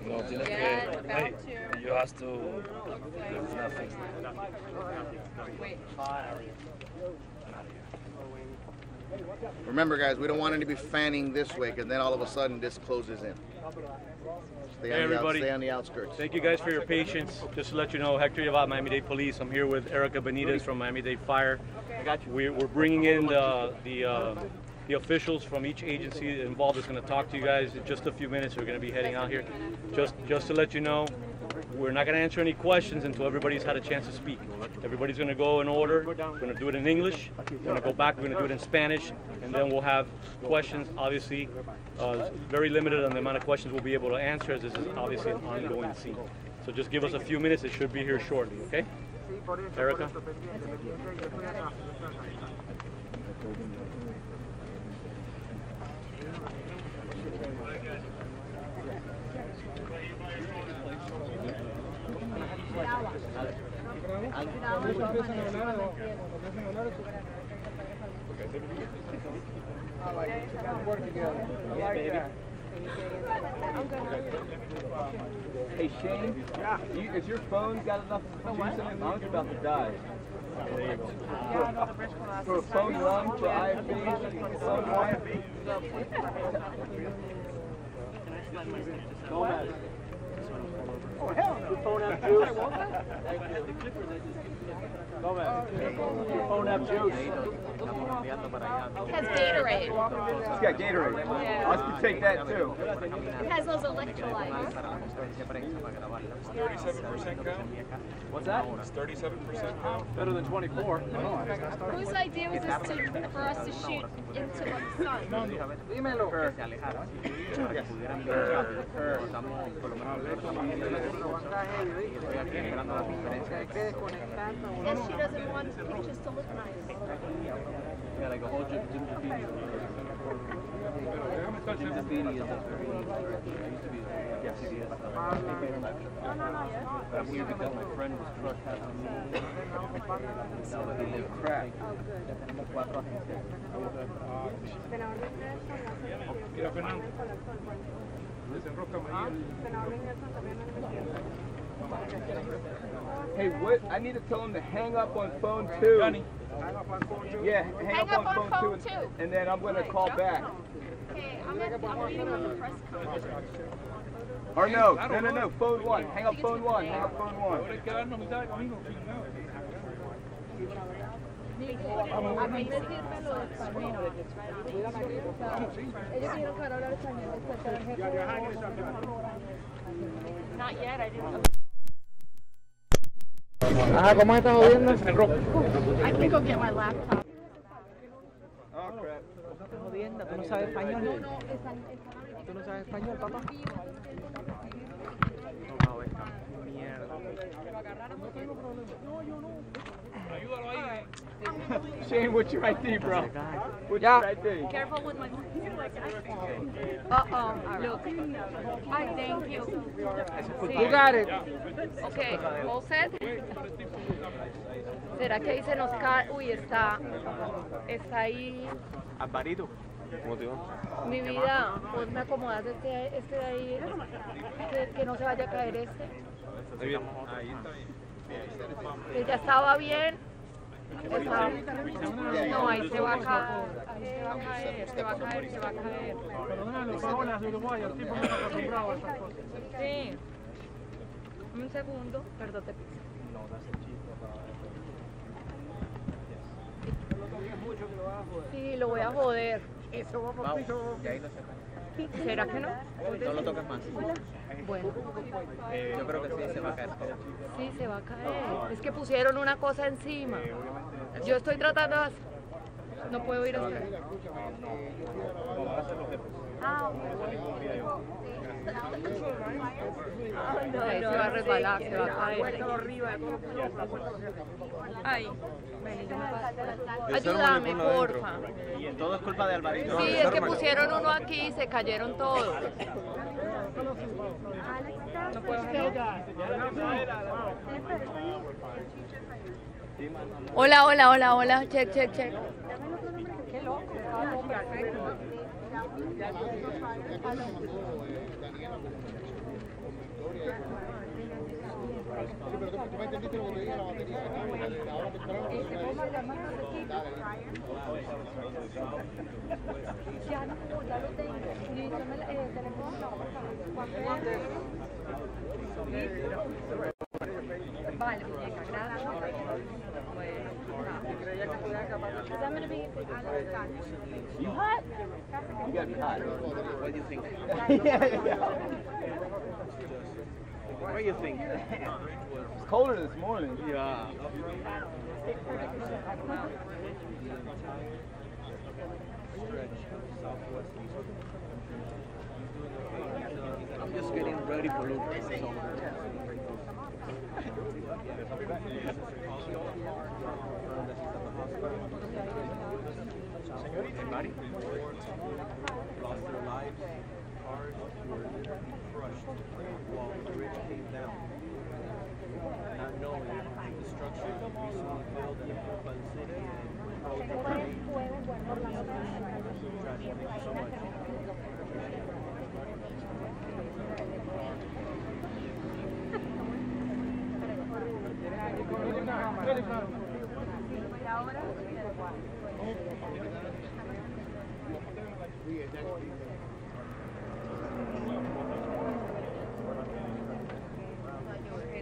No, tienes que. Hey, you have to. Nothing. Remember, guys, we don't want anybody fanning this way, because then all of a sudden this closes in. Hey everybody, stay on the outskirts. Thank you guys for your patience. Just to let you know, Hector Yavat, Miami-Dade Police. I'm here with Erica Benitez from Miami-Dade Fire. We're bringing in the officials from each agency involved is going to talk to you guys in just a few minutes. We're going to be heading out here. Just to let you know, we're not going to answer any questions until everybody's had a chance to speak. Everybody's going to go in order. We're going to do it in English. We're going to go back. We're going to do it in Spanish, and then we'll have questions. Obviously, very limited on the amount of questions we'll be able to answer, as this is obviously an ongoing scene. So just give us a few minutes. It should be here shortly. Okay, Erica. Hey Shane, is your phone got enough juice in it? Mine's about to die. For a phone run, for IFB, phone run. Gomez. Oh, hell no. Your phone have juice? Gomez. Your phone have juice? It has Gatorade. It's got Gatorade. Yeah. Let's take that too. It has those electrolytes. 37% count? What's that? 37% count? Better than 24. Whose idea was this for us to shoot into the sun? Yes, she doesn't want the pictures to look nice. Yeah, like a whole Jim Jafini. Jim Jafini is a very, used to be a CBS. I'm here because my friend was crushed half of me. Now that he lived crack. Hey, what? I need to tell him to hang up on phone 2. Johnny. Yeah, hang up on phone 2. And then I'm going to call back. Okay, I'm leaving on the press conference. Or no, phone 1. Hang up phone 1. Hang up phone 1. A mí me sirve lo de español. Ellos dijeron que ahora hablar español después del jefe. Not yet, I didn't. Ajá, ¿cómo estás jodiendo? I can go get my laptop. Oh, crap. Estás jodiendo, tú no sabes español. ¿Tú no sabes español, papá? Shane, what's your ID, bro? What's your ID? Careful with my. Uh-oh. Look. Hi, thank you. You got it. Okay, all set. ¿Será que ahí se nos cae? Uy, está ahí. Alvarito. Mi vida, vos me acomodas este de ahí, que no se vaya a caer este. Está bien. Ahí está bien. Que ya estaba bien. No, ahí se va a caer, se va a caer. Perdona, los paolas de Uruguay, el tipo no está acostumbrado a esas cosas. Sí. Un segundo, perdón, te piso. Sí, lo voy a joder. Eso va por piso. ¿Será que no? No lo toques más. Bueno. Yo creo que sí, se va a caer. Sí, se va a caer. Es que pusieron una cosa encima. Yo estoy tratando de hacer... No puedo ir a hacer. Ahí se va a resbalar, se va a caer. Ay, ayúdame, porfa. Todo es culpa de Alvarito. Sí, es que pusieron uno aquí y se cayeron todos. No puedo hacer. Hola, hola, hola, hola. Check, check, check. Qué loco. Ya no, ya lo tengo. Y yo me el teléfono Vale, muñeca, gracias. I'm gonna be You hot? You gotta be hot. What do you think? What do you think? It's colder this morning. Yeah. I'm just getting ready for Lucas. Anybody? Lost their lives. Cars were crushed while the bridge came down. Not knowing the structure recently built in Pancita and how tragedy. Thank you so much.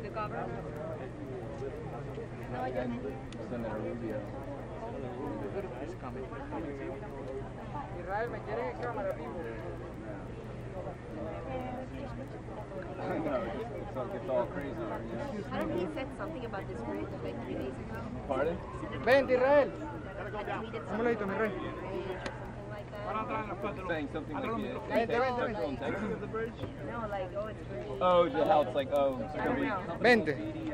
The cover. Senator Rubio. Israel, ¿me quieres en cámara, primo? I know, it's all crazy. Yeah. I think he said something about this bridge like 3 days ago. Pardon? Vente, Israel. Had tweeted Un momentito, mi rey. Saying something like Vente, vente, central vente. integrity of the bridge? No, like, oh, it's pretty. Oh, how it's like, oh, it's gonna be Vente. BDI.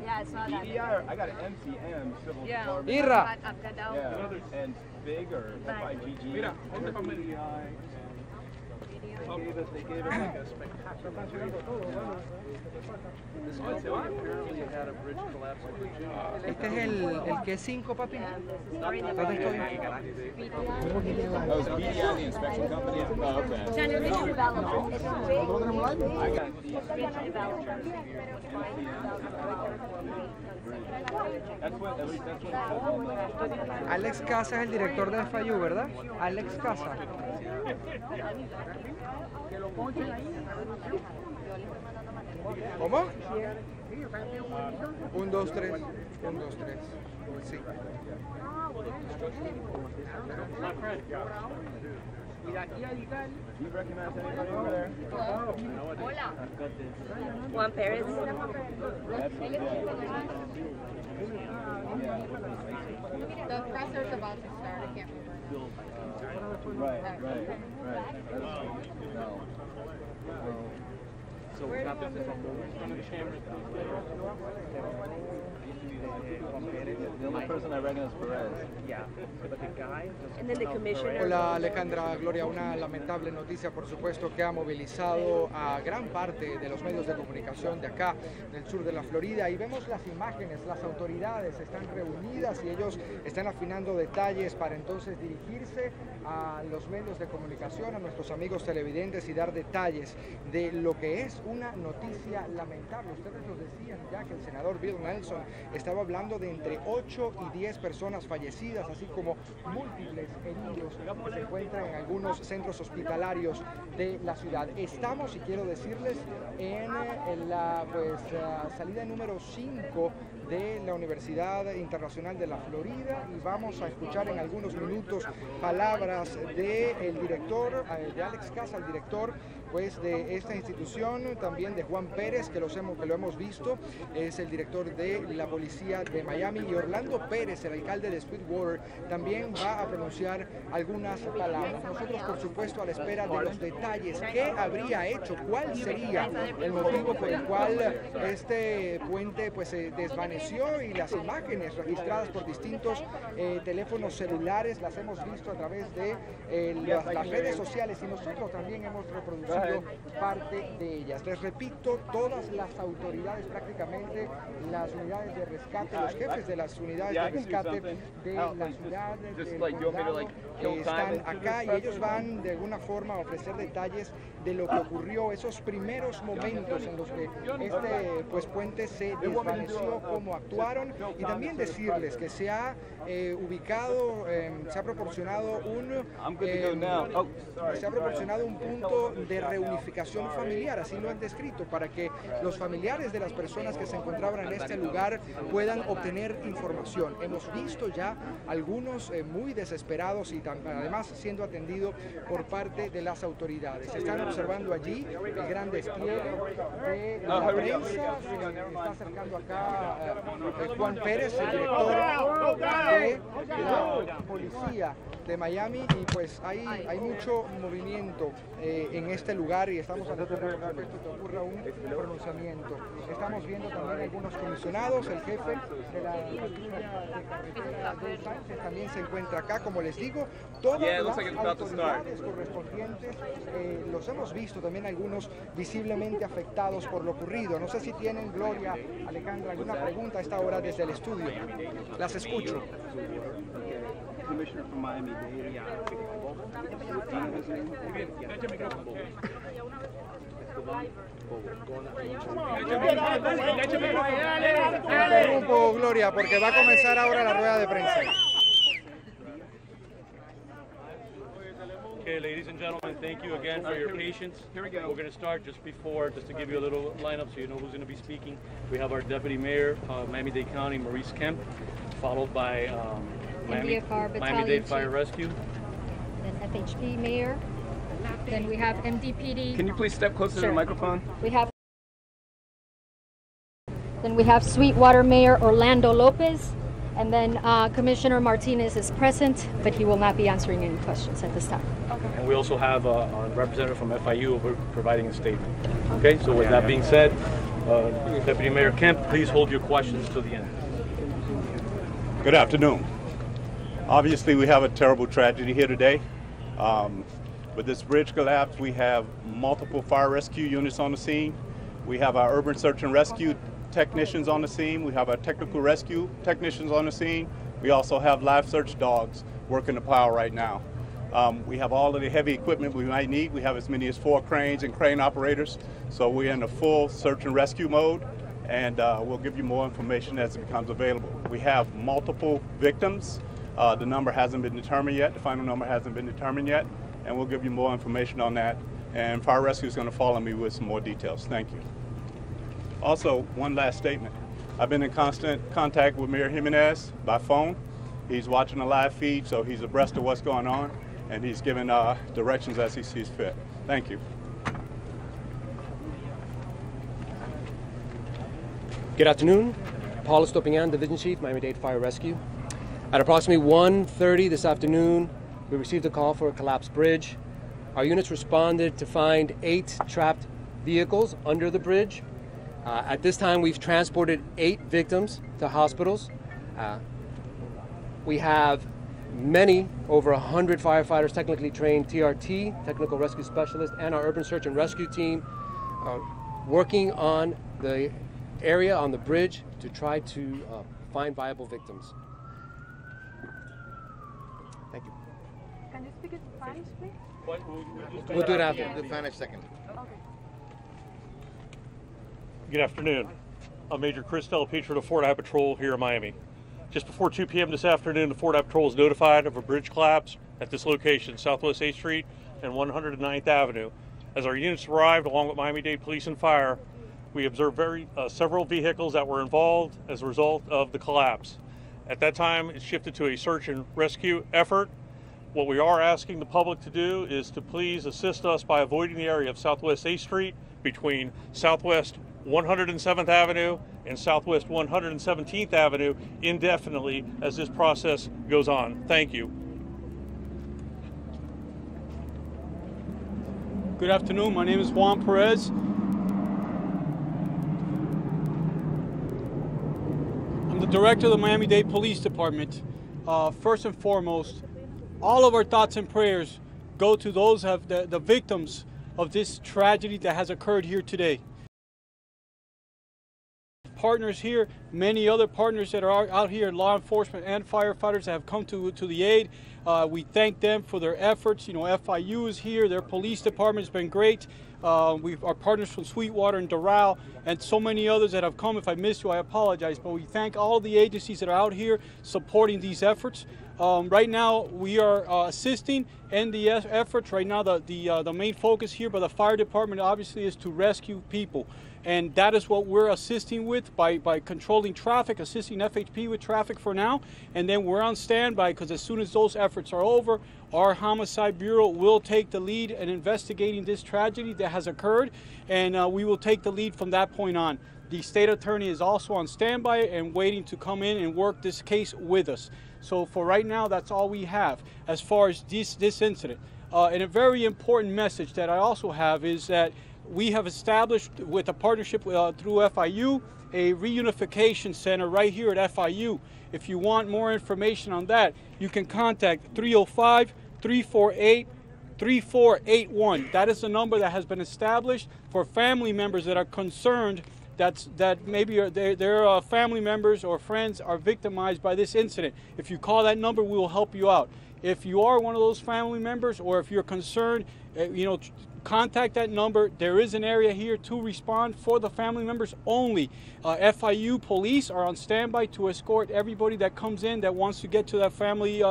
Yeah, I saw that. BDI, I got an MCM, civil Yeah. department. Irra. I've got down. Yeah, and big or FIGG. Mira, BDI. They gave it like a spectacular. This company apparently had a bridge collapse in Virginia. Este es el que es 5, papi. ¿Dónde estoy? Oh, is BDI the inspection company? Oh, okay. Channel Vision Development. It's a big, I got bridge development. that's what, at least that's what it says on the... Alex Casa es el director de FIU, ¿verdad? Alex Casa. ¿Cómo? 1, 2, 3. 1, 2, 3. Sí. Do you recognize anybody over there? Hola. Juan Pérez. The presser's about to start. I can't move. Right. No. So we got this from the chamber. The only person I recognize is Perez. Yeah, but the guy just... And then the commissioner. Hola Alejandra, Gloria, una lamentable noticia por supuesto que ha movilizado a gran parte de los medios de comunicación de acá, del sur de la Florida, y vemos las imágenes, las autoridades están reunidas y ellos están afinando detalles para entonces dirigirse a los medios de comunicación, a nuestros amigos televidentes y dar detalles de lo que es una noticia lamentable. Ustedes nos decían ya que el senador Bill Nelson estaba hablando de entre 8 y 10 personas fallecidas, así como múltiples heridos que se encuentran en algunos centros hospitalarios de la ciudad. Estamos, y quiero decirles, en la salida número 5 de la Universidad Internacional de la Florida, y vamos a escuchar en algunos minutos palabras del director, de Alex Casa, el director pues de esta institución, también de Juan Pérez, que lo hemos visto, es el director de la policía de Miami, y Orlando Pérez, el alcalde de Sweetwater, también va a pronunciar algunas palabras. Nosotros, por supuesto, a la espera de los detalles, qué habría hecho, cuál sería el motivo por el cual este puente pues se desvaneció, y las imágenes registradas por distintos teléfonos celulares las hemos visto a través de las redes sociales, y nosotros también hemos reproducido sido parte de ellas. Les repito, todas las autoridades, prácticamente las unidades de rescate, los jefes de las unidades de rescate de la ciudad del condado están acá y ellos van de alguna forma a ofrecer detalles de lo que ocurrió, esos primeros momentos en los que este puente se desvaneció, cómo actuaron, y también decirles que se ha ubicado, se ha proporcionado un punto de reunificación familiar, así lo han descrito, para que los familiares de las personas que se encontraban en este lugar puedan obtener información. Hemos visto ya algunos muy desesperados y además siendo atendidos por parte de las autoridades. Están observando allí el gran despliegue de la prensa. Se está acercando acá Juan Pérez, el director de la policía de Miami, y pues hay mucho movimiento en este lugar y estamos atentos a que esto ocurra un pronunciamiento. Estamos viendo también algunos comisionados, el jefe de la patrulla de carretera de Sánchez también se encuentra acá, como les digo, todas las autoridades correspondientes, los hemos visto también algunos visiblemente afectados por lo ocurrido. No sé si tienen, Gloria, Alejandra, alguna pregunta a esta hora desde el estudio. Las escucho. Commissioner from Miami-Dade. Interrumpo, Gloria, porque va a comenzar ahora la rueda de prensa. Okay, ladies and gentlemen, thank you again for your patience. Here we go. We're going to start just to give you a little lineup so you know who's going to be speaking. We have our Deputy Mayor of Miami-Dade County, Maurice Kemp, followed by Miami-Dade Fire Rescue. Then FHP Mayor. Then we have MDPD. Can you please step closer to the microphone? Then we have Sweetwater Mayor Orlando Lopez. And then Commissioner Martinez is present, but he will not be answering any questions at this time. Okay. And we also have a representative from FIU providing a statement. Okay, so with that being said, Deputy Mayor Kemp, please hold your questions to the end. Good afternoon. Obviously, we have a terrible tragedy here today. With this bridge collapse, we have multiple fire rescue units on the scene. We have our urban search and rescue technicians on the scene. We have our technical rescue technicians on the scene. We also have live search dogs working the pile right now. We have all of the heavy equipment we might need. We have as many as 4 cranes and crane operators. So we're in a full search and rescue mode, and we'll give you more information as it becomes available. We have multiple victims. The number hasn't been determined yet. The final number hasn't been determined yet, and we'll give you more information on that. And Fire Rescue is going to follow me with some more details. Thank you. Also, one last statement. I've been in constant contact with Mayor Jimenez by phone. He's watching the live feed, so he's abreast of what's going on, and he's giving directions as he sees fit. Thank you. Good afternoon. Paul Estopiñan, Division Chief, Miami-Dade Fire Rescue. At approximately 1:30 this afternoon, we received a call for a collapsed bridge. Our units responded to find 8 trapped vehicles under the bridge. At this time, we've transported 8 victims to hospitals. We have over 100 firefighters, technically trained TRT, technical rescue specialists, and our urban search and rescue team working on the area on the bridge to try to find viable victims. Thank you. Can you speak in Spanish, please? We'll do it after. The Spanish second. Good afternoon. I'm Major Chris Del Pietro of Fort Eye Patrol here in Miami. Just before 2 p.m. this afternoon, the Fort Eye Patrol was notified of a bridge collapse at this location, Southwest 8th Street and 109th Avenue. As our units arrived, along with Miami-Dade Police and Fire, we observed several vehicles that were involved as a result of the collapse. At that time, it shifted to a search and rescue effort. What we are asking the public to do is to please assist us by avoiding the area of Southwest 8th Street between Southwest 107th Avenue and Southwest 117th Avenue indefinitely as this process goes on. Thank you. Good afternoon. My name is Juan Perez. I'm the director of the Miami-Dade Police Department. First and foremost, all of our thoughts and prayers go to those the victims of this tragedy that has occurred here today. Partners here, many other partners that are out here, law enforcement and firefighters that have come to the aid. We thank them for their efforts. You know, FIU is here, their police department has been great. Our partners from Sweetwater and Doral and so many others that have come. If I missed you, I apologize, but we thank all the agencies that are out here supporting these efforts. Right now, we are assisting in the efforts. Right now, the main focus here by the fire department obviously is to rescue people. And that is what we're assisting with by controlling traffic, assisting FHP with traffic for now. And then we're on standby because as soon as those efforts are over, our Homicide Bureau will take the lead in investigating this tragedy that has occurred. And we will take the lead from that point on. The state attorney is also on standby and waiting to come in and work this case with us. So for right now, that's all we have as far as this incident. And a very important message that I also have is that we have established with a partnership through FIU a reunification center right here at FIU. If you want more information on that, you can contact 305-348-3481. That is the number that has been established for family members that are concerned that maybe their family members or friends are victimized by this incident. If you call that number, we will help you out. If you are one of those family members or if you're concerned, contact that number. There is an area here to respond for the family members only. FIU police are on standby to escort everybody that comes in that wants to get to that family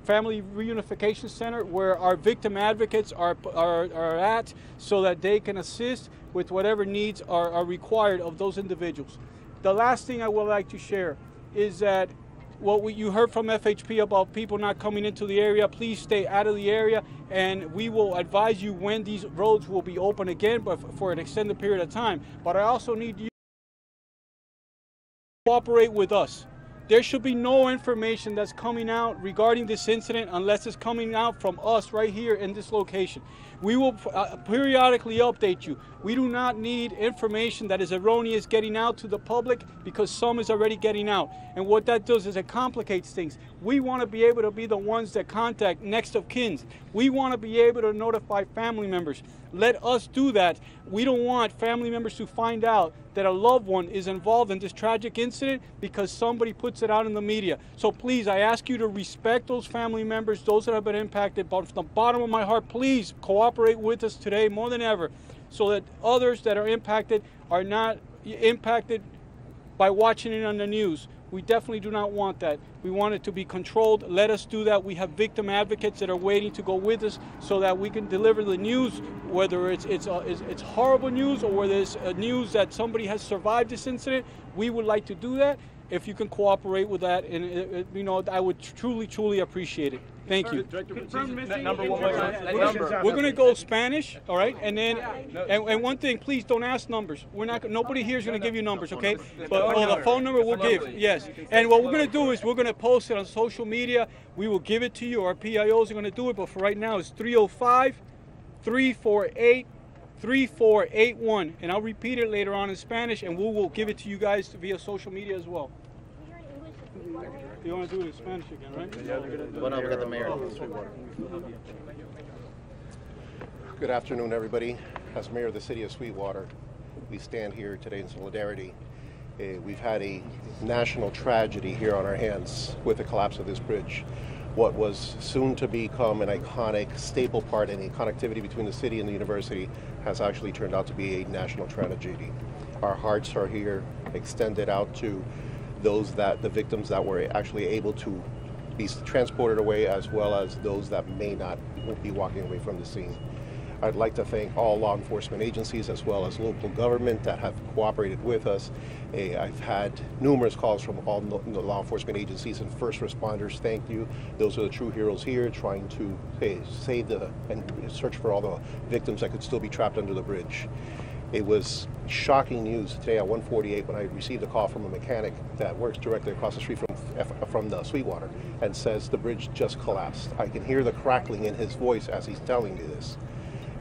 reunification center where our victim advocates are at, so that they can assist with whatever needs are required of those individuals. The last thing I would like to share is that you heard from FHP about people not coming into the area. Please stay out of the area, and we will advise you when these roads will be open again, but for an extended period of time. But I also need you to cooperate with us. There should be no information that's coming out regarding this incident unless it's coming out from us right here in this location. We will periodically update you. We do not need information that is erroneous getting out to the public because some is already getting out. And what that does is it complicates things. We want to be able to be the ones that contact next of kin. We want to be able to notify family members. Let us do that. We don't want family members to find out that a loved one is involved in this tragic incident because somebody puts it out in the media. So please, I ask you to respect those family members, those that have been impacted. But from the bottom of my heart, please cooperate with us today more than ever so that others that are impacted are not impacted by watching it on the news. We definitely do not want that. We want it to be controlled. Let us do that. We have victim advocates that are waiting to go with us so that we can deliver the news, whether it's horrible news or whether it's news that somebody has survived this incident. We would like to do that. If you can cooperate with that, and I would truly appreciate it. Thank you. We're going to go Spanish, all right? And then, and one thing, please don't ask numbers. Nobody here is going to give you numbers, okay? But the phone number we'll give, yes. And what we're going to do is we're going to post it on social media. We will give it to you. Our PIOs are going to do it, but for right now, it's 305-348-3481. And I'll repeat it later on in Spanish, and we will give it to you guys via social media as well. You want to do it in Spanish again, right? Well, no, we got the mayor. Good afternoon, everybody. As mayor of the city of Sweetwater, we stand here today in solidarity. We've had a national tragedy here on our hands with the collapse of this bridge. What was soon to become an iconic staple part in the connectivity between the city and the university has actually turned out to be a national tragedy. Our hearts are here, extended out to the victims that were actually able to be transported away, as well as those that may not be walking away from the scene. I'd like to thank all law enforcement agencies as well as local government that have cooperated with us. I've had numerous calls from all the law enforcement agencies and first responders. Thank you. Those are the true heroes here trying to save and search for all the victims that could still be trapped under the bridge. It was shocking news today at 1:48 when I received a call from a mechanic that works directly across the street from the Sweetwater and says the bridge just collapsed. I can hear the crackling in his voice as he's telling me this.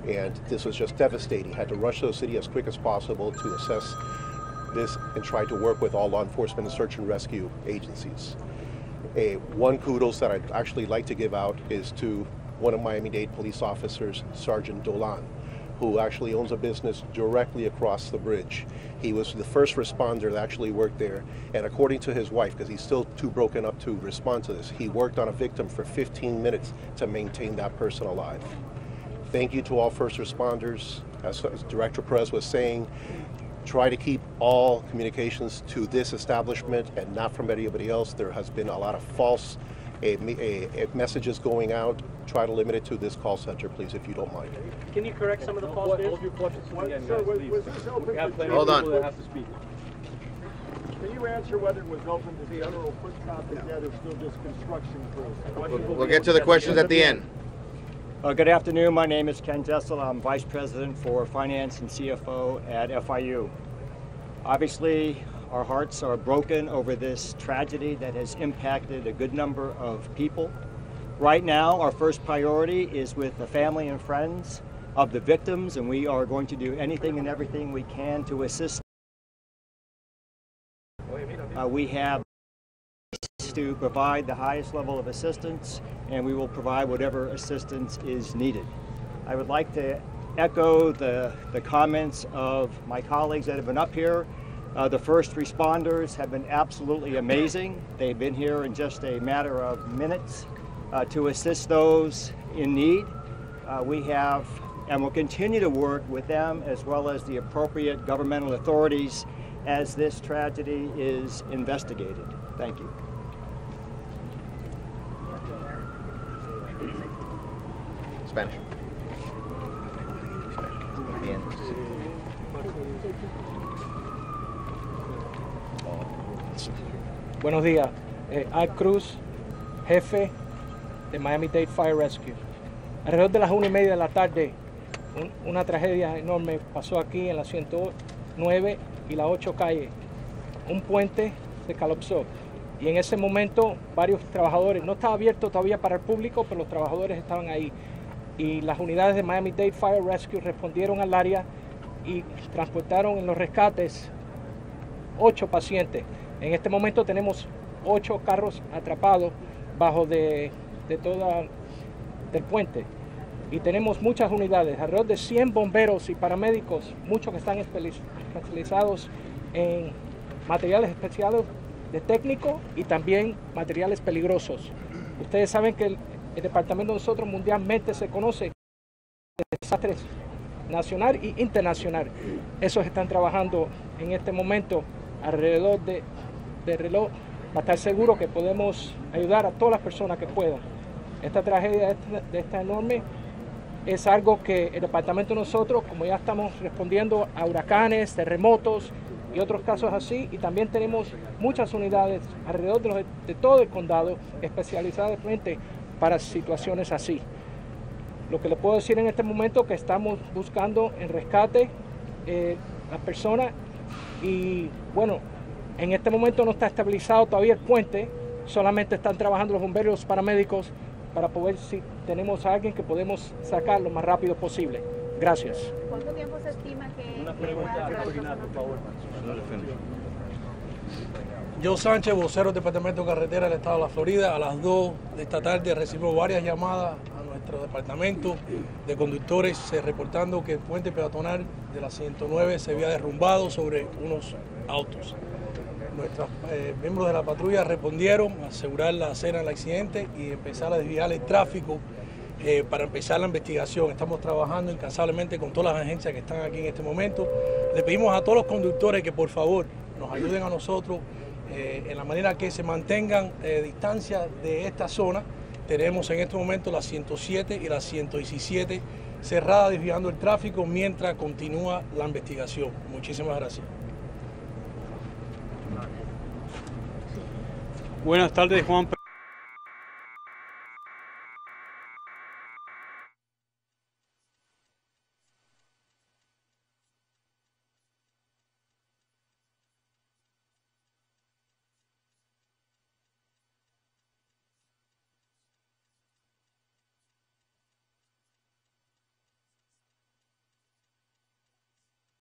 And this was just devastating. Had to rush to the city as quick as possible to assess this and try to work with all law enforcement and search and rescue agencies. One kudos that I'd actually like to give out is to one of Miami-Dade police officers, Sergeant Dolan, who actually owns a business directly across the bridge. He was the first responder that actually worked there, and according to his wife, because he's still too broken up to respond to this, he worked on a victim for 15 minutes to maintain that person alive. Thank you to all first responders. As Director Perez was saying, try to keep all communications to this establishment and not from anybody else. There has been a lot of false messages going out. Try to limit it to this call center, please, if you don't mind. Can you correct some of the false news? Hold on. Can you answer whether it was open to the general foot traffic yet or still just construction crews? We'll get to the questions at the end. Good afternoon. My name is Ken Jessel. I'm Vice President for Finance and CFO at FIU. Obviously, our hearts are broken over this tragedy that has impacted a good number of people. Right now, our first priority is with the family and friends of the victims, and we are going to do anything and everything we can to assist. We have to provide the highest level of assistance, and we will provide whatever assistance is needed. I would like to echo the comments of my colleagues that have been up here. The first responders have been absolutely amazing. They've been here in just a matter of minutes to assist those in need. We have and will continue to work with them as well as the appropriate governmental authorities as this tragedy is investigated. Thank you. Spanish. Bien. Buenos días. Al Cruz, jefe de Miami-Dade Fire Rescue. Alrededor de las 1:30 de la tarde, una tragedia enorme pasó aquí en la 109 y la 8 calle. Un puente se colapsó y en ese momento varios trabajadores, no estaba abierto todavía para el público, pero los trabajadores estaban ahí. Y las unidades de Miami-Dade Fire Rescue respondieron al área y transportaron en los rescates 8 pacientes. En este momento tenemos 8 carros atrapados bajo del puente. Y tenemos muchas unidades, alrededor de 100 bomberos y paramédicos, muchos que están especializados en materiales especiales de técnico y también materiales peligrosos. Ustedes saben que el departamento de nosotros mundialmente se conoce de desastres nacional e internacional. Esos están trabajando en este momento alrededor del reloj para estar seguro que podemos ayudar a todas las personas que puedan. Esta tragedia de esta enorme es algo que el departamento de nosotros, como ya estamos respondiendo a huracanes, terremotos y otros casos así, y también tenemos muchas unidades alrededor de todo el condado especializadamente para situaciones así. Lo que le puedo decir en este momento es que estamos buscando en rescate las personas y bueno, en este momento no está estabilizado todavía el puente, solamente están trabajando los bomberos y los paramédicos para poder si tenemos a alguien que podemos sacar lo más rápido posible. Gracias. ¿Cuánto tiempo se estima que... Una pregunta al coordinar, por favor. Joe Sánchez, vocero del Departamento de Carretera del Estado de la Florida. A las 2 de esta tarde recibimos varias llamadas a nuestro departamento de conductores reportando que el puente peatonal de la 109 se había derrumbado sobre unos autos. Nuestros miembros de la patrulla respondieron a asegurar la escena del accidente y empezar a desviar el tráfico para empezar la investigación. Estamos trabajando incansablemente con todas las agencias que están aquí en este momento. Le pedimos a todos los conductores que por favor nos ayuden a nosotros en la manera que se mantengan distancia de esta zona. Tenemos en este momento la 107 y la 117 cerradas desviando el tráfico mientras continúa la investigación. Muchísimas gracias. Buenas tardes, Juan.